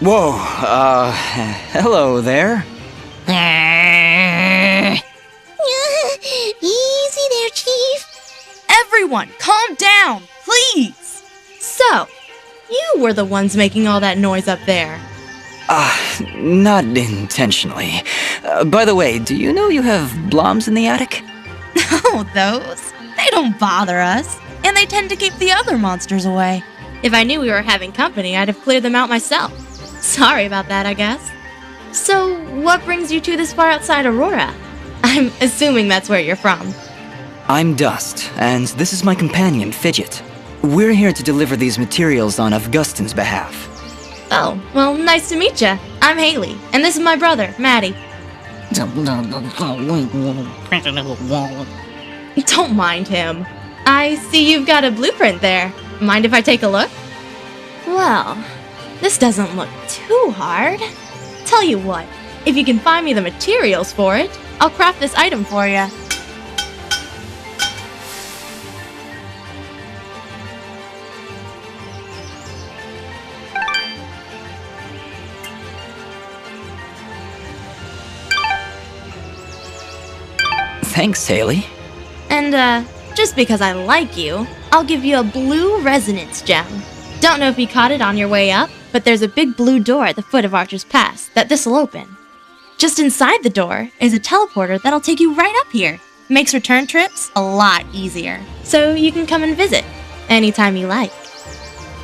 Whoa, hello there. Easy there, Chief. Everyone, calm down, please. So, you were the ones making all that noise up there. Not intentionally. By the way, do you know you have bloms in the attic? Oh, those? They don't bother us, and they tend to keep the other monsters away. If I knew we were having company, I'd have cleared them out myself. Sorry about that, I guess. So, what brings you two this far outside Aurora? I'm assuming that's where you're from. I'm Dust, and this is my companion, Fidget. We're here to deliver these materials on Augustin's behalf. Oh, well, nice to meet ya. I'm Haley, and this is my brother, Matti. Don't mind him. I see you've got a blueprint there. Mind if I take a look? Well, this doesn't look too hard. Tell you what, if you can find me the materials for it, I'll craft this item for you. Thanks, Haley. And, just because I like you, I'll give you a blue resonance gem. Don't know if you caught it on your way up, but there's a big blue door at the foot of Archer's Pass that this'll open. Just inside the door is a teleporter that'll take you right up here. Makes return trips a lot easier. So you can come and visit anytime you like.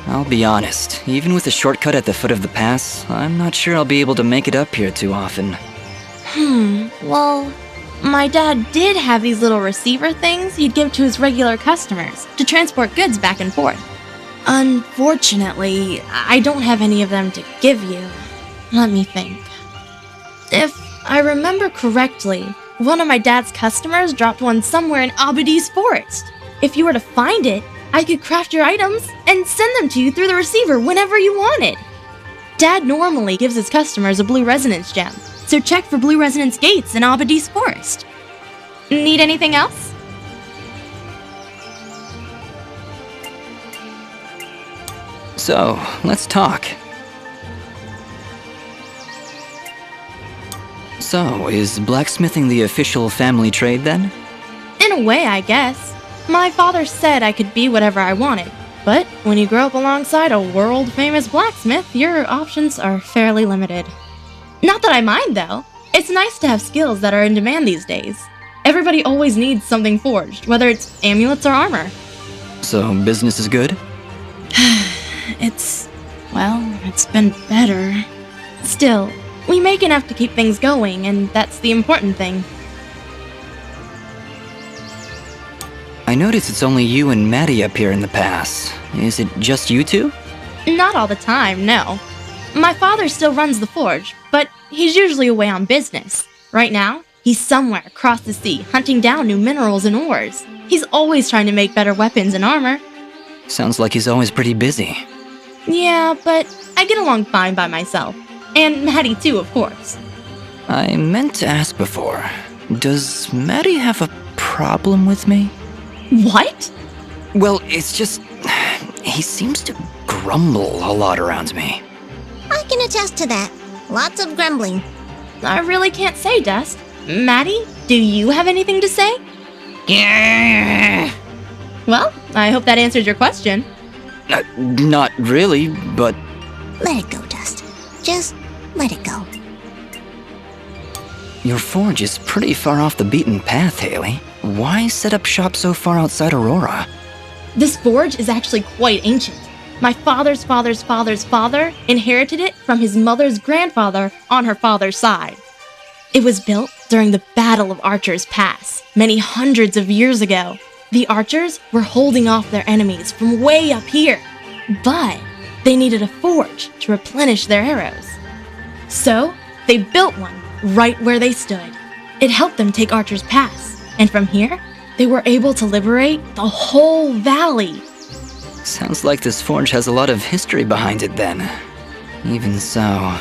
I'll be honest, even with a shortcut at the foot of the pass, I'm not sure I'll be able to make it up here too often. Well, my dad did have these little receiver things he'd give to his regular customers to transport goods back and forth. Unfortunately, I don't have any of them to give you. Let me think. If I remember correctly, one of my dad's customers dropped one somewhere in Abadi's forest. If you were to find it, I could craft your items and send them to you through the receiver whenever you wanted. Dad normally gives his customers a blue resonance gem, so check for blue resonance gates in Abadi's forest. Need anything else? So, let's talk. So, is blacksmithing the official family trade then? In a way, I guess. My father said I could be whatever I wanted, but when you grow up alongside a world-famous blacksmith, your options are fairly limited. Not that I mind, though. It's nice to have skills that are in demand these days. Everybody always needs something forged, whether it's amulets or armor. So, business is good? It's been better. Still, we make enough to keep things going, and that's the important thing. I notice it's only you and Matti up here in the pass. Is it just you two? Not all the time, no. My father still runs the forge, but he's usually away on business. Right now, he's somewhere across the sea hunting down new minerals and ores. He's always trying to make better weapons and armor. Sounds like he's always pretty busy. Yeah, but I get along fine by myself. And Matti too, of course. I meant to ask before. Does Matti have a problem with me? What? Well, it's just... he seems to grumble a lot around me. I can attest to that. Lots of grumbling. I really can't say, Dust. Matti, do you have anything to say? Yeah. Well, I hope that answers your question. Not really, but... Let it go, Dust. Just let it go. Your forge is pretty far off the beaten path, Haley. Why set up shop so far outside Aurora? This forge is actually quite ancient. My father's father's father's father inherited it from his mother's grandfather on her father's side. It was built during the Battle of Archer's Pass, many hundreds of years ago. The archers were holding off their enemies from way up here, but they needed a forge to replenish their arrows. So, they built one right where they stood. It helped them take Archer's Pass, and from here, they were able to liberate the whole valley. Sounds like this forge has a lot of history behind it then. Even so...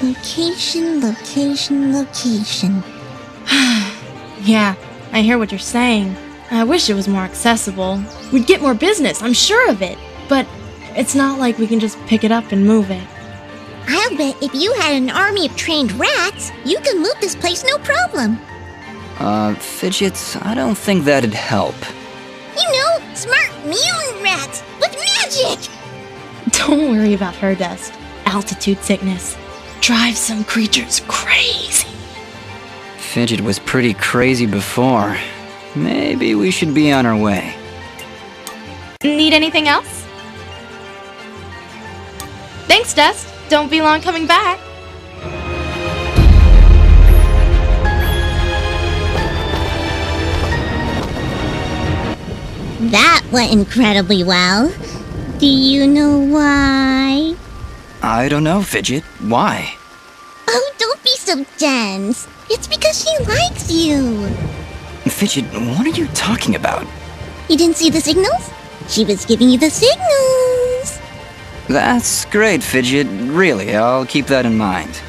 Location, location, location. Yeah, I hear what you're saying. I wish it was more accessible. We'd get more business, I'm sure of it. But it's not like we can just pick it up and move it. I'll bet if you had an army of trained rats, you could move this place no problem. Fidget, I don't think that'd help. You know, smart mutant rats with magic! Don't worry about her, Dust. Altitude sickness drives some creatures crazy. Fidget was pretty crazy before. Maybe we should be on our way. Need anything else? Thanks, Dust. Don't be long coming back. That went incredibly well. Do you know why? I don't know, Fidget. Why? Oh, don't be so dense. It's because she likes you. Fidget, what are you talking about? You didn't see the signals? She was giving you the signals. That's great, Fidget. Really, I'll keep that in mind.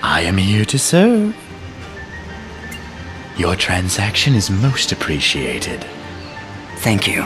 I am here to serve. Your transaction is most appreciated. Thank you.